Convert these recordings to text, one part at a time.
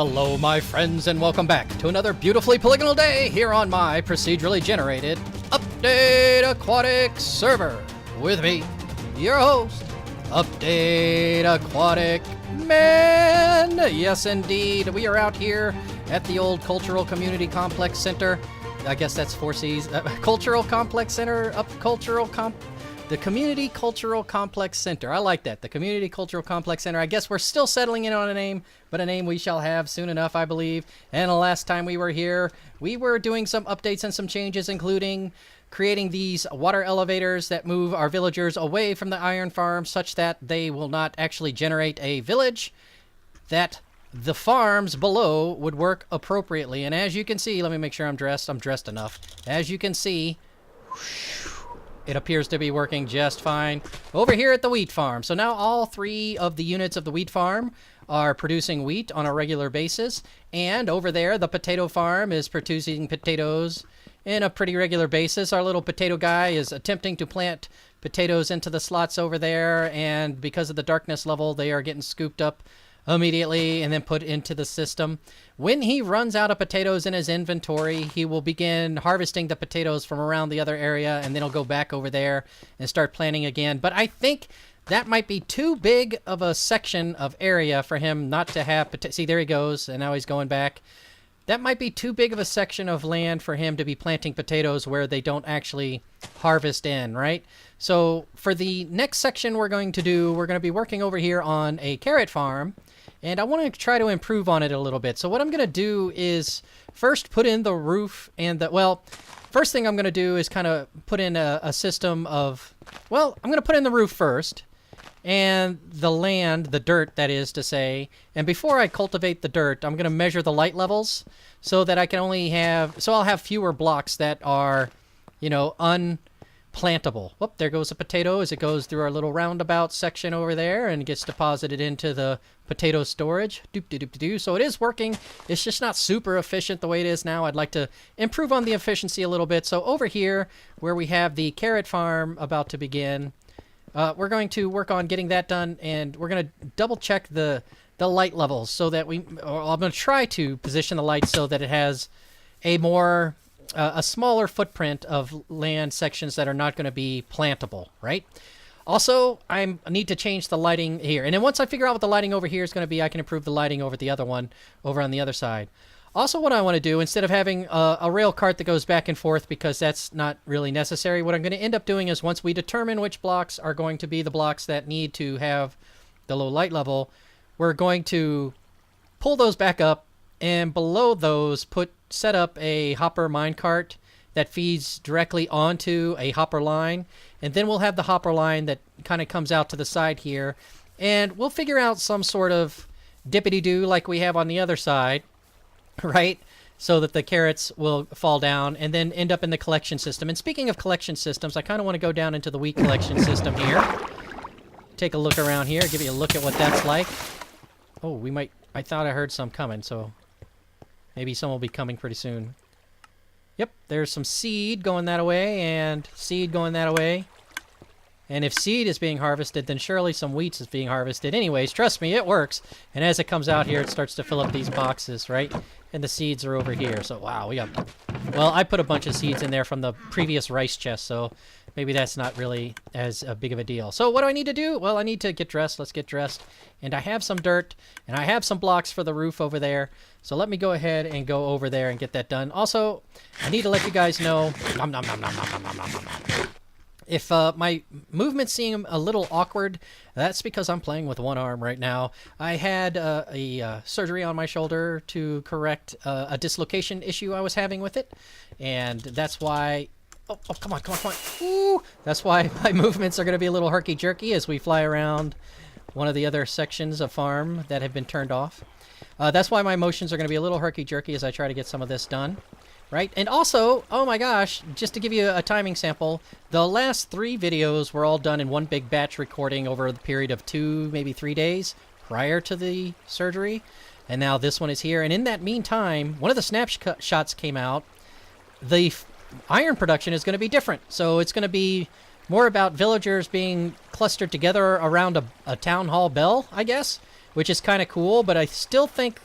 Hello, my friends, and welcome back to another beautifully polygonal day here on my procedurally generated Update Aquatic server. With me, your host, Update Aquatic Man. Yes, indeed, we are out here at the old Cultural Community Complex Center. I guess that's 4C's. Cultural Complex Center, the Community Cultural Complex Center. I like that. The Community Cultural Complex Center. I guess we're still settling in on a name, but a name we shall have soon enough, I believe. And the last time we were here, we were doing some updates and some changes, including creating these water elevators that move our villagers away from the iron farm such that they will not actually generate a village, that the farms below would work appropriately. And as you can see, let me make sure I'm dressed. I'm dressed enough. As you can see, it appears to be working just fine over here at the wheat farm. So now all three of the units of the wheat farm are producing wheat on a regular basis. And over there, the potato farm is producing potatoes in a pretty regular basis. Our little potato guy is attempting to plant potatoes into the slots over there. And because of the darkness level, they are getting scooped up immediately and then put into the system. When he runs out of potatoes in his inventory, he will begin harvesting the potatoes from around the other area, and then he'll go back over there and start planting again. But I think that might be too big of a section of area for him not to have see, there he goes, and now he's going back. That might be too big of a section of land for him to be planting potatoes where they don't actually harvest in, right? So for the next section we're going to be working over here on a carrot farm, and I want to try to improve on it a little bit. So what I'm going to do is first put in the roof and first thing I'm going to do is kind of put in a system of, I'm going to put in the roof first and the land, the dirt, that is to say. And before I cultivate the dirt, I'm going to measure the light levels so that I can I'll have fewer blocks that are, unplantable. Whoop, there goes a potato as it goes through our little roundabout section over there and gets deposited into the potato storage. So it is working. It's just not super efficient the way it is now. I'd like to improve on the efficiency a little bit. So over here, where we have the carrot farm about to begin, we're going to work on getting that done, and we're going to double check the light levels so that I'm going to try to position the lights so that it has a smaller footprint of land sections that are not going to be plantable, right? Also, I need to change the lighting here. And then once I figure out what the lighting over here is going to be, I can improve the lighting over the other one over on the other side. Also, what I want to do, instead of having a rail cart that goes back and forth, because that's not really necessary, what I'm going to end up doing is once we determine which blocks are going to be the blocks that need to have the low light level, we're going to pull those back up, and below those set up a hopper minecart that feeds directly onto a hopper line. And then we'll have the hopper line that kind of comes out to the side here. And we'll figure out some sort of dippity-doo like we have on the other side, right? So that the carrots will fall down and then end up in the collection system. And speaking of collection systems, I kind of want to go down into the wheat collection system here. Take a look around here, give you a look at what that's like. Oh, I thought I heard some coming, so maybe some will be coming pretty soon. Yep, there's some seed going that way and seed going that way. And if seed is being harvested, then surely some wheat is being harvested. Anyways, trust me, it works. And as it comes out here, it starts to fill up these boxes, right? And the seeds are over here. So, wow, I put a bunch of seeds in there from the previous rice chest, so maybe that's not really as big of a deal. So what do I need to do? Well, I need to get dressed. Let's get dressed. And I have some dirt, and I have some blocks for the roof over there. So let me go ahead and go over there and get that done. Also, I need to let you guys know, if my movements seem a little awkward, that's because I'm playing with one arm right now. I had a surgery on my shoulder to correct a dislocation issue I was having with it, and that's why... Oh, come on. Ooh, that's why my movements are going to be a little herky-jerky as we fly around one of the other sections of farm that have been turned off. That's why my motions are going to be a little herky-jerky as I try to get some of this done. Right? And also, oh my gosh, just to give you a timing sample, the last 3 videos were all done in one big batch recording over the period of 2, maybe 3 days prior to the surgery. And now this one is here. And in that meantime, one of the snapshots came out. The iron production is going to be different. So it's going to be more about villagers being clustered together around a town hall bell, I guess, which is kind of cool. But I still think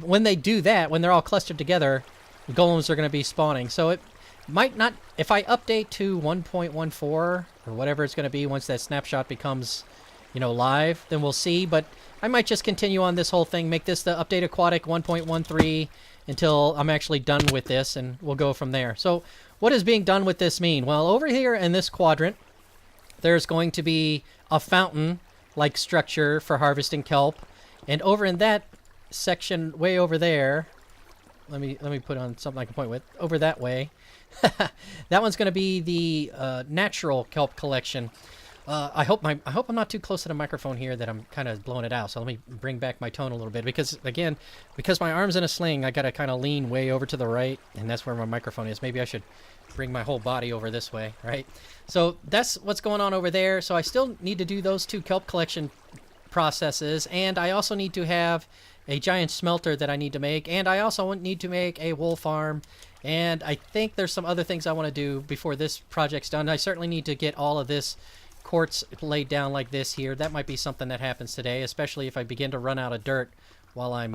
when they do that, when they're all clustered together, golems are going to be spawning. So it might not, if I update to 1.14 or whatever it's going to be once that snapshot becomes, you know, live, then we'll see. But I might just continue on this whole thing, make this the update Aquatic 1.13 until I'm actually done with this, and we'll go from there. So what does being done with this mean? Well, over here in this quadrant, there's going to be a fountain-like structure for harvesting kelp. And over in that section way over there, let me put on something I can point with, over that way, that one's going to be the natural kelp collection. I hope I'm not too close to the microphone here that I'm kind of blowing it out. So let me bring back my tone a little bit, because again, because my arm's in a sling, I got to kind of lean way over to the right, and that's where my microphone is. Maybe I should bring my whole body over this way, right? So that's what's going on over there. So I still need to do those 2 kelp collection processes, and I also need to have a giant smelter that I need to make, and I also need to make a wool farm, and I think there's some other things I want to do before this project's done. I certainly need to get all of this quartz laid down like this here. That might be something that happens today, especially if I begin to run out of dirt while I'm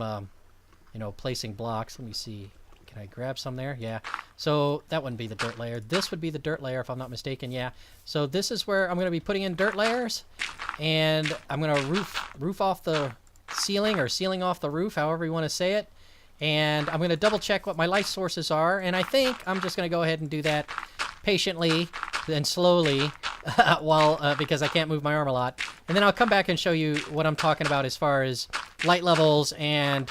you know, placing blocks. Let me see, can I grab some there? Yeah. So that wouldn't be the dirt layer. This would be the dirt layer if I'm not mistaken. Yeah. So this is where I'm going to be putting in dirt layers, and I'm going to roof off the ceiling, or sealing off the roof, however you want to say it. And I'm going to double check what my light sources are, and I think I'm just going to go ahead and do that patiently and slowly while because I can't move my arm a lot. And then I'll come back and show you what I'm talking about as far as light levels and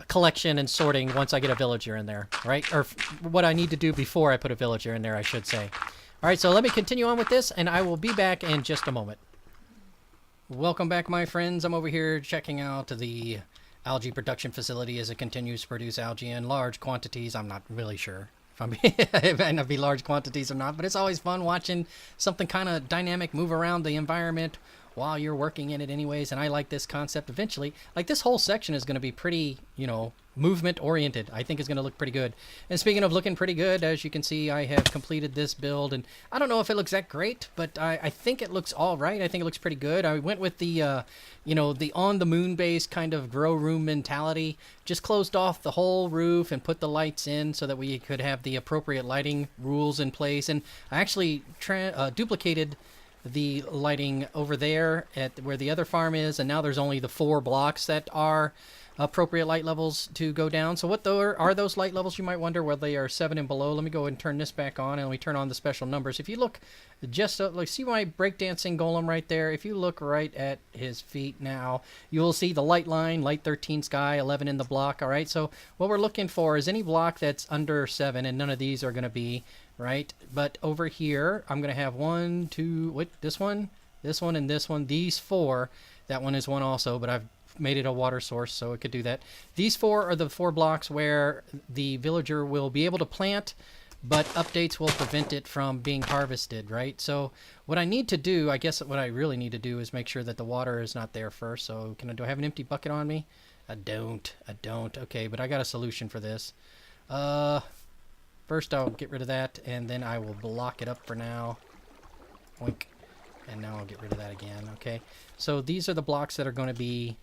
collection and sorting once I get a villager in there, right? Or what I need to do before I put a villager in there, I should say. All right, so let me continue on with this, and I will be back in just a moment. Welcome back, my friends. I'm over here checking out the algae production facility as it continues to produce algae in large quantities. I'm not really sure if it might not be large quantities or not, but it's always fun watching something kind of dynamic move around the environment while you're working in it anyways. And I like this concept. Eventually, like, this whole section is going to be pretty, you know, movement oriented. I think it's going to look pretty good. And speaking of looking pretty good, as you can see, I have completed this build, and I don't know if it looks that great, but I think it looks all right. I think it looks pretty good. I went with the you know, the on the moon base kind of grow room mentality. Just closed off the whole roof and put the lights in so that we could have the appropriate lighting rules in place. And I actually duplicated the lighting over there at where the other farm is, and now there's only the 4 blocks that are appropriate light levels to go down. So what are those light levels, you might wonder? Well, they are 7 and below. Let me go ahead and turn this back on, and we turn on the special numbers. If you look just like, see my breakdancing golem right there? If you look right at his feet now, you will see the light line, light 13 sky, 11 in the block. All right, so what we're looking for is any block that's under 7, and none of these are going to be, right? But over here, I'm going to have 1, 2, what, this one, and this one. These 4, that one is 1 also, but I've made it a water source so it could do that. These 4 are the 4 blocks where the villager will be able to plant, but updates will prevent it from being harvested, right? So what I need to do, I guess what I really need to do, is make sure that the water is not there first. So do I have an empty bucket on me? I don't. Okay, but I got a solution for this. First I'll get rid of that, and then I will block it up for now. Oink. And now I'll get rid of that again. Okay, so these are the blocks that are going to be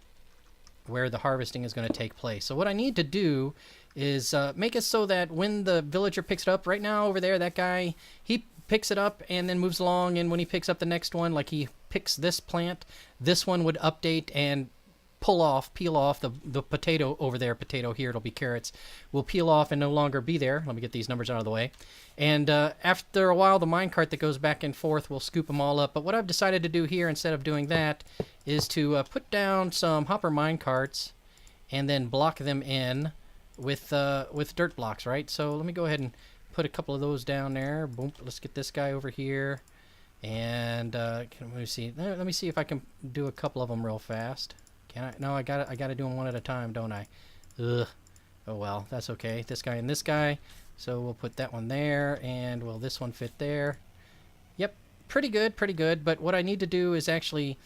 where the harvesting is going to take place. So what I need to do is make it so that when the villager picks it up, right now over there, that guy, he picks it up and then moves along, and when he picks up the next one, like he picks this plant, this one would update and peel off the potato over there. Potato here, it'll be carrots, will peel off and no longer be there. Let me get these numbers out of the way. And after a while, the minecart that goes back and forth will scoop them all up. But what I've decided to do here, instead of doing that, is to put down some hopper minecarts and then block them in with dirt blocks, right? So let me go ahead and put a couple of those down there. Boom. Let's get this guy over here. And let me see if I can do a couple of them real fast. Can I? No, I gotta do them one at a time, don't I? Ugh. Oh well, that's okay. This guy and this guy. So we'll put that one there, and will this one fit there? Yep, pretty good. But what I need to do is actually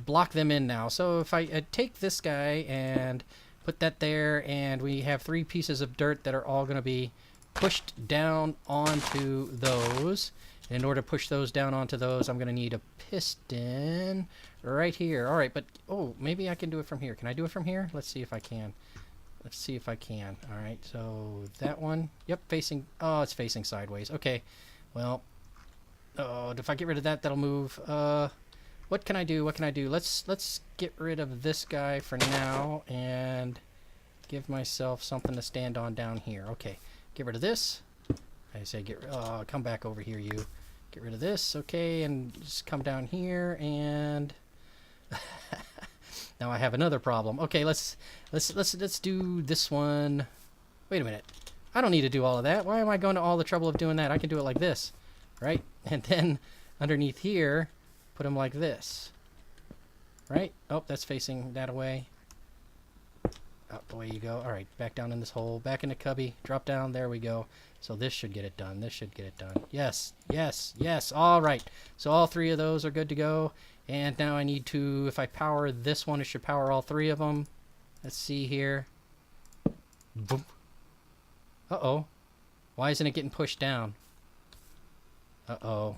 block them in now. So if I take this guy and put that there, and we have 3 pieces of dirt that are all going to be pushed down onto those. In order to push those down onto those, I'm going to need a piston right here. All right, but, oh, maybe I can do it from here. Can I do it from here? Let's see if I can. Let's see if I can. All right, so that one. Yep, facing. Oh, it's facing sideways. Okay. Well, oh, if I get rid of that, that'll move. What can I do? What can I do? Let's get rid of this guy for now and give myself something to stand on down here. Okay. Get rid of this. I say come back over here, you. Get rid of this. Okay, and just come down here and now I have another problem. Okay, let's do this one. Wait a minute. I don't need to do all of that. Why am I going to all the trouble of doing that? I can do it like this, right? And then underneath here, put them like this, right? Oh, that's facing that away. Out the way you go. All right, back down in this hole, back in the cubby, drop down. There we go. So this should get it done. This should get it done. Yes, yes, yes. All right. So all three of those are good to go. And now I need to, if I power this one, it should power all three of them. Let's see here. Boom. Uh-oh. Why isn't it getting pushed down? Uh-oh.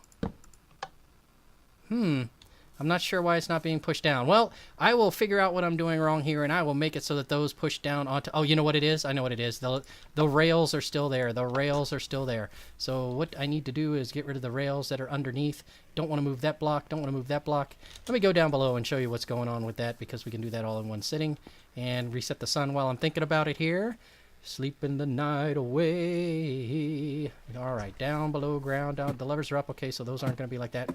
I'm not sure why it's not being pushed down. Well, I will figure out what I'm doing wrong here, and I will make it so that those push down onto... Oh, you know what it is? I know what it is. The rails are still there. The rails are still there. So what I need to do is get rid of the rails that are underneath. Don't want to move that block. Don't want to move that block. Let me go down below and show you what's going on with that, because we can do that all in one sitting. And reset the sun while I'm thinking about it here. Sleeping the night away. All right, down below ground. Down. The levers are up. Okay, so those aren't going to be like that.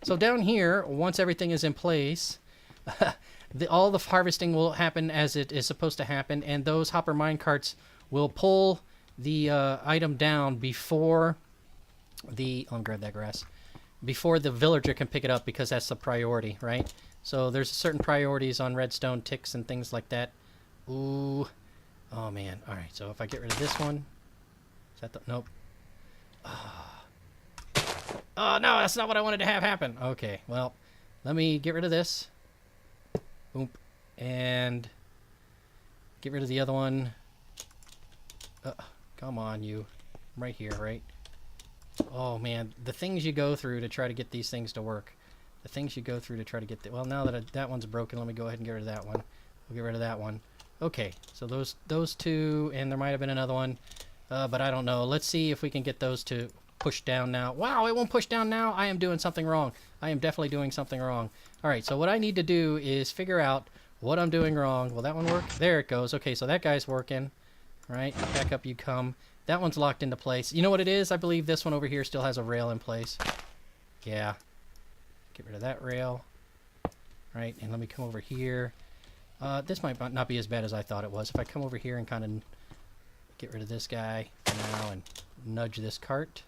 So down here, once everything is in place, all the harvesting will happen as it is supposed to happen, and those hopper minecarts will pull the item down before the... Let me grab that grass. Before the villager can pick it up, because that's the priority, right? So there's certain priorities on redstone ticks and things like that. Ooh. Oh, man. All right, so if I get rid of this one... Is that the... Nope. Oh, no, that's not what I wanted to have happen. Okay, well, let me get rid of this. Boom. And get rid of the other one. Come on, you. I'm right here, right? Oh, man, the things you go through to try to get these things to work. The things you go through to try to get... Well, now that that one's broken, let me go ahead and get rid of that one. We'll get rid of that one. Okay, so those two, and there might have been another one, but I don't know. Let's see if we can get those to... push down now. Wow, it won't push down now. I am doing something wrong. I am definitely doing something wrong. All right, so what I need to do is figure out what I'm doing wrong. Will that one work? There it goes. Okay, so that guy's working. All right, back up you come. That one's locked into place. You know what it is? I believe this one over here still has a rail in place. Yeah. Get rid of that rail. All right, and let me come over here. This might not be as bad as I thought it was. If I come over here and kind of get rid of this guy now and nudge this cart.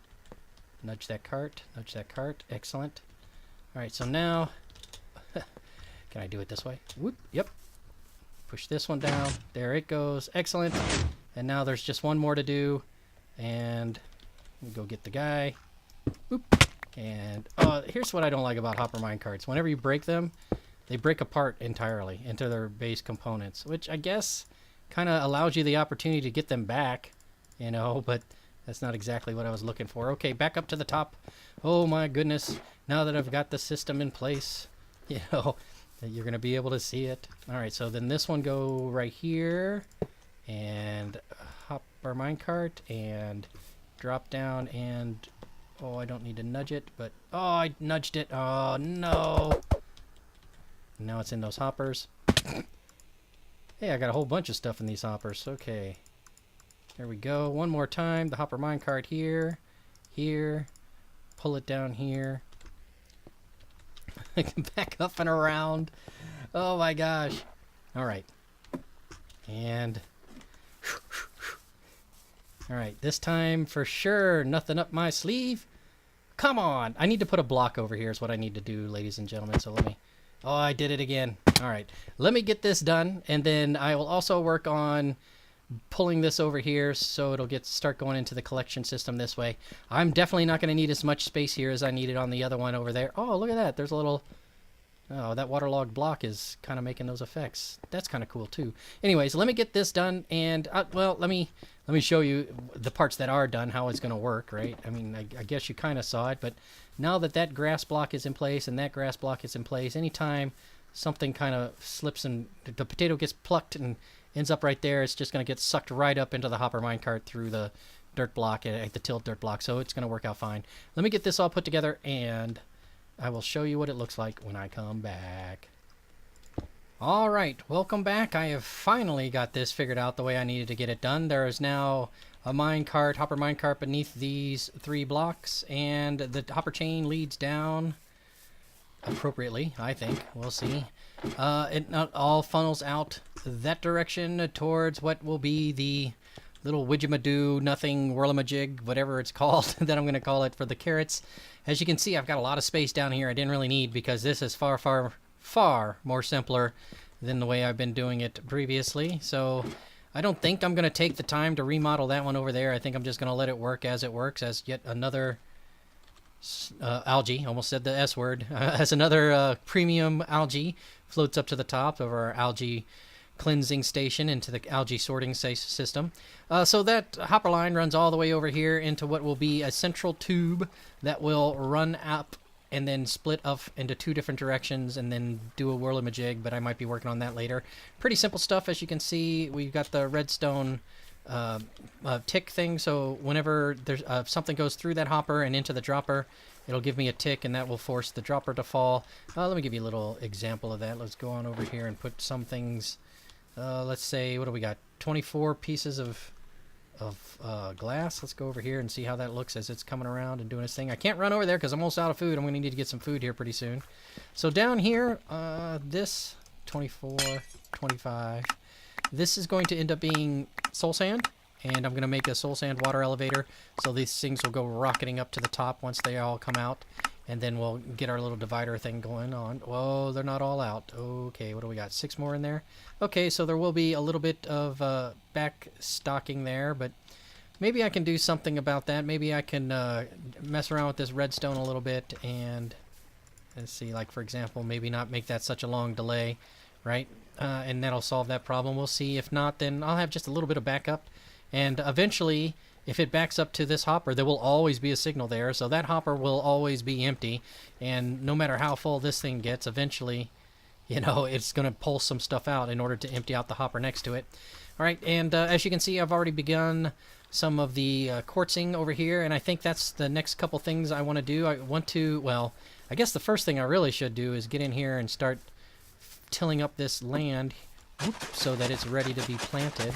Nudge that cart. Nudge that cart. Excellent. All right, so now... Can I do it this way? Whoop. Yep. Push this one down. There it goes. Excellent. And now there's just one more to do. And we go get the guy. Whoop. And here's what I don't like about hopper minecarts. Whenever you break them, they break apart entirely into their base components, which I guess kind of allows you the opportunity to get them back, you know, but... That's not exactly what I was looking for. Okay, back up to the top. Oh my goodness. Now that I've got the system in place, you know, you're going to be able to see it. All right, so then this one go right here. And hop our minecart and drop down and... Oh, I don't need to nudge it, but... Oh, I nudged it. Oh, no. Now it's in those hoppers. Hey, I got a whole bunch of stuff in these hoppers. Okay. There we go. One more time. The hopper minecart here. Here. Pull it down here. Back up and around. Oh my gosh. Alright. And... Alright, this time for sure. Nothing up my sleeve. Come on. I need to put a block over here is what I need to do, ladies and gentlemen. So let me... Oh, I did it again. Alright. Let me get this done. And then I will also work on... pulling this over here so it'll start going into the collection system this way. I'm definitely not going to need as much space here as I needed on the other one over there. Oh, look at that. There's a little... Oh, that waterlogged block is kind of making those effects. That's kind of cool, too. Anyways, let me get this done, and, well, let me show you the parts that are done, how it's going to work, right? I mean, I guess you kind of saw it, but now that grass block is in place and that grass block is in place, anytime something kind of slips and the potato gets plucked and ends up right there. It's just going to get sucked right up into the hopper minecart through the dirt block, at the tilt dirt block, so it's going to work out fine. Let me get this all put together, and I will show you what it looks like when I come back. Alright, welcome back. I have finally got this figured out the way I needed to get it done. There is now a minecart, hopper minecart beneath these 3 blocks, and the hopper chain leads down appropriately, I think. We'll see. It not all funnels out that direction towards what will be the little widgemadoo, nothing, whirlamajig, whatever it's called, that I'm going to call it for the carrots. As you can see, I've got a lot of space down here I didn't really need, because this is far, far, far more simpler than the way I've been doing it previously. So I don't think I'm going to take the time to remodel that one over there. I think I'm just going to let it work as it works, as yet another algae, almost said the S word, as another premium algae floats up to the top of our algae cleansing station into the algae sorting system. So that hopper line runs all the way over here into what will be a central tube that will run up and then split up into 2 different directions and then do a whirlamajig, but I might be working on that later. Pretty simple stuff. As you can see, we've got the redstone tick thing, so whenever there's something goes through that hopper and into the dropper, it'll give me a tick, and that will force the dropper to fall. Let me give you a little example of that. Let's go on over here and put some things. Let's say, what do we got? 24 pieces of glass. Let's go over here and see how that looks as it's coming around and doing its thing. I can't run over there because I'm almost out of food. I'm going to need to get some food here pretty soon. So down here, this 24, 25, this is going to end up being soul sand, and I'm going to make a soul sand water elevator, so these things will go rocketing up to the top once they all come out, and then we'll get our little divider thing going on. Whoa, they're not all out. Okay, what do we got? 6 more in there? Okay, so there will be a little bit of back stocking there, but maybe I can do something about that. Maybe I can mess around with this redstone a little bit, and let's see, like for example, maybe not make that such a long delay, right? And that'll solve that problem. We'll see. If not, then I'll have just a little bit of backup, and eventually, if it backs up to this hopper, there will always be a signal there, so that hopper will always be empty, and no matter how full this thing gets, eventually, you know, it's going to pull some stuff out in order to empty out the hopper next to it. All right, and as you can see, I've already begun some of the quartzing over here, and I think that's the next couple things I want to do. I want to, well, I guess the first thing I really should do is get in here and start tilling up this land so that it's ready to be planted.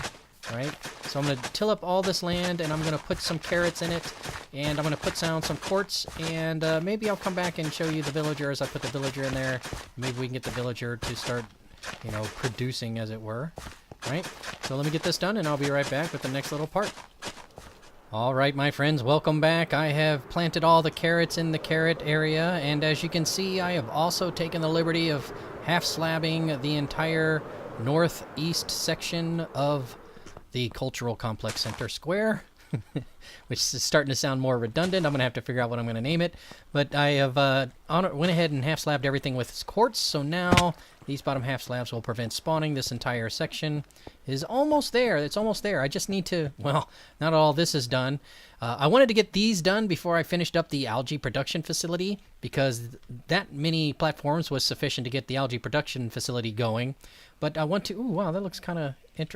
Right, so I'm going to till up all this land, and I'm going to put some carrots in it, and I'm going to put down some quartz, and maybe I'll come back and show you the villager as I put the villager in there. Maybe we can get the villager to start, you know, producing, as it were. Right, so let me get this done, and I'll be right back with the next little part. Alright, my friends, welcome back. I have planted all the carrots in the carrot area, and as you can see, I have also taken the liberty of half-slabbing the entire northeast section of the Cultural Complex Center Square, which is starting to sound more redundant. I'm going to have to figure out what I'm going to name it. But I have went ahead and half-slabbed everything with quartz, so now these bottom half slabs will prevent spawning. This entire section is almost there. It's almost there. I just need to, well, not all this is done. I wanted to get these done before I finished up the algae production facility, because that many platforms was sufficient to get the algae production facility going. But I want to, ooh, wow, that looks kind of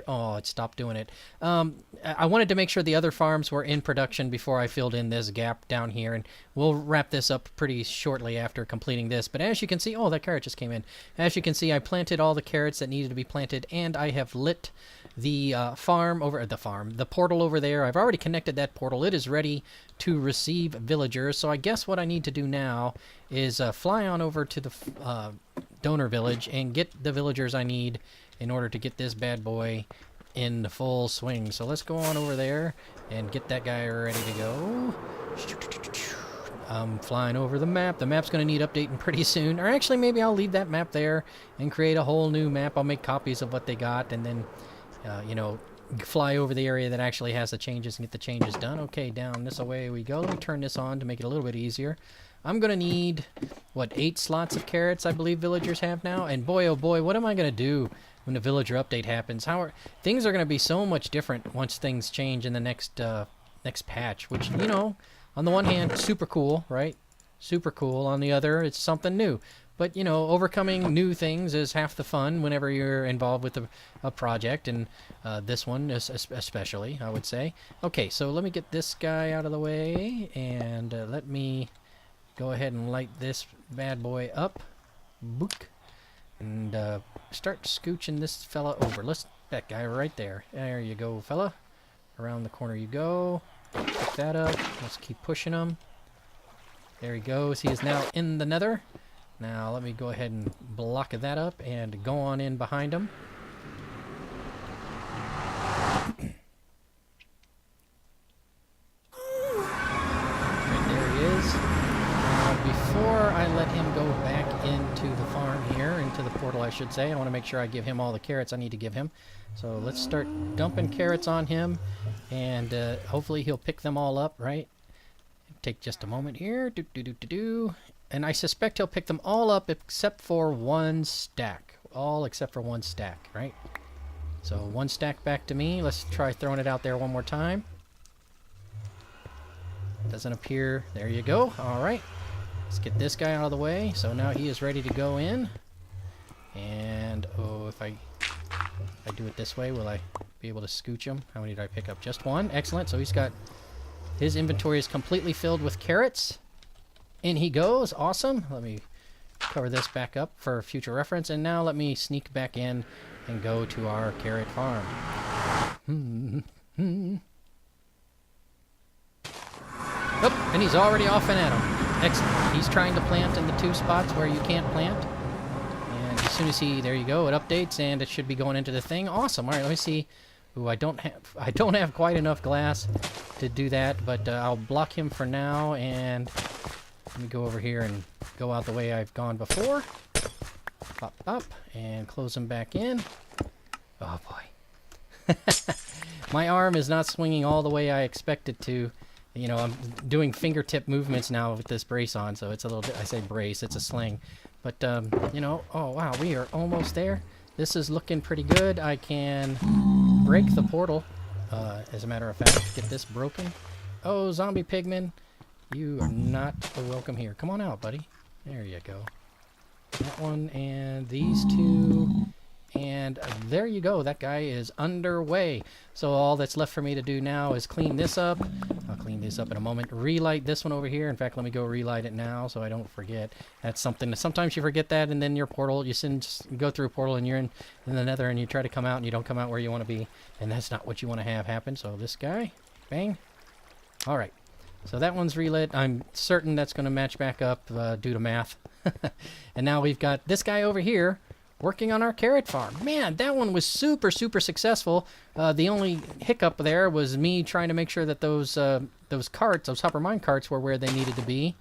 oh, it stopped doing it. I wanted to make sure the other farms were in production before I filled in this gap down here, and we'll wrap this up pretty shortly after completing this. But as you can see, oh, that carrot just came in. As you can see, I planted all the carrots that needed to be planted, and I have lit the the portal over there. I've already connected that portal. It is ready to receive villagers. So I guess what I need to do now is fly on over to the donor village and get the villagers I need in order to get this bad boy in the full swing. So let's go on over there and get that guy ready to go. I'm flying over the map. The map's going to need updating pretty soon. Or actually, maybe I'll leave that map there and create a whole new map. I'll make copies of what they got, and then, you know, fly over the area that actually has the changes and get the changes done. Okay, down this way we go. Let me turn this on to make it a little bit easier. I'm going to need, what, 8 slots of carrots, I believe villagers have now. And boy, oh boy, what am I going to do when the villager update happens? Things are going to be so much different once things change in the next patch, which, you know, on the one hand, super cool, right? Super cool. On the other, it's something new. But, you know, overcoming new things is half the fun whenever you're involved with a project, and this one is especially, I would say. Okay, so let me get this guy out of the way, and let me go ahead and light this bad boy up. Book. And start scooching this fella over. That guy right there. There you go, fella. Around the corner you go. Pick that up. Let's keep pushing him. There he goes. He is now in the nether. Now let me go ahead and block that up and go on in behind him. Right there he is. Before I let him go back into the farm here, into the portal I should say, I want to make sure I give him all the carrots I need to give him. So let's start dumping carrots on him, and hopefully he'll pick them all up, right? Take just a moment here. And I suspect he'll pick them all up except for one stack. All except for one stack, right? So one stack back to me. Let's try throwing it out there one more time. Doesn't appear. There you go. All right. Let's get this guy out of the way. So now he is ready to go in. And, oh, if I do it this way, will I be able to scooch him? How many did I pick up? Just one. Excellent. So he's got... His inventory is completely filled with carrots. In he goes. Awesome. Let me cover this back up for future reference. And now let me sneak back in and go to our carrot farm. Oh, and he's already off and at him. Excellent. He's trying to plant in the 2 spots where you can't plant. And as soon as there you go, it updates and it should be going into the thing. Awesome. All right, let me see. Ooh, I don't have quite enough glass to do that, but I'll block him for now, and let me go over here and go out the way I've gone before. Pop up and close him back in. Oh boy. My arm is not swinging all the way I expect it to. You know, I'm doing fingertip movements now with this brace on, so it's a little bit, I say brace, it's a sling. But, you know, oh wow, we are almost there. This is looking pretty good. I can break the portal, as a matter of fact. Get this broken. Oh, zombie pigman, you are not welcome here. Come on out, buddy. There you go. That one and these 2. And there you go. That guy is underway. So all that's left for me to do now is clean this up. I'll clean this up in a moment. Relight this one over here. In fact, let me go relight it now so I don't forget. That's something. Sometimes you forget that, and then your portal, you go through a portal and you're in the nether and you try to come out and you don't come out where you want to be. And that's not what you want to have happen. So this guy, bang. All right. So that one's relit. I'm certain that's going to match back up due to math. And now we've got this guy over here working on our carrot farm. Man, that one was super, super successful. The only hiccup there was me trying to make sure that those carts, those hopper mine carts, were where they needed to be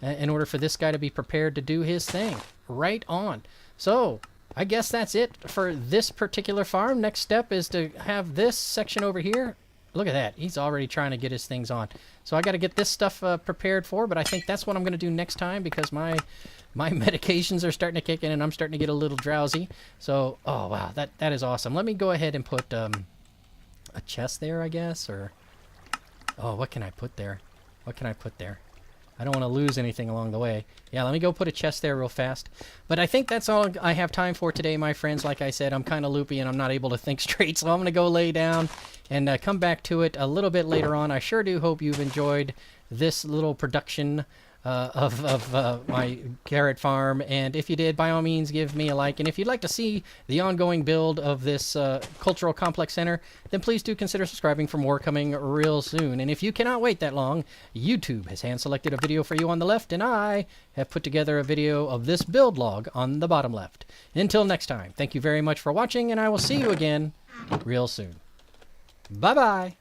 in order for this guy to be prepared to do his thing. Right on. So, I guess that's it for this particular farm. Next step is to have this section over here. Look at that. He's already trying to get his things on. So I got to get this stuff prepared for, but I think that's what I'm going to do next time because my medications are starting to kick in and I'm starting to get a little drowsy. So, oh wow, that is awesome. Let me go ahead and put a chest there, I guess, or... Oh, what can I put there? What can I put there? I don't want to lose anything along the way. Yeah, let me go put a chest there real fast. But I think that's all I have time for today, my friends. Like I said, I'm kind of loopy and I'm not able to think straight, so I'm going to go lay down and come back to it a little bit later on. I sure do hope you've enjoyed this little production of my carrot farm, and if you did, by all means give me a like, and if you'd like to see the ongoing build of this cultural complex center, then please do consider subscribing for more coming real soon. And if you cannot wait that long, YouTube has hand selected a video for you on the left, and I have put together a video of this build log on the bottom left. Until next time, thank you very much for watching, and I will see you again real soon. Bye bye.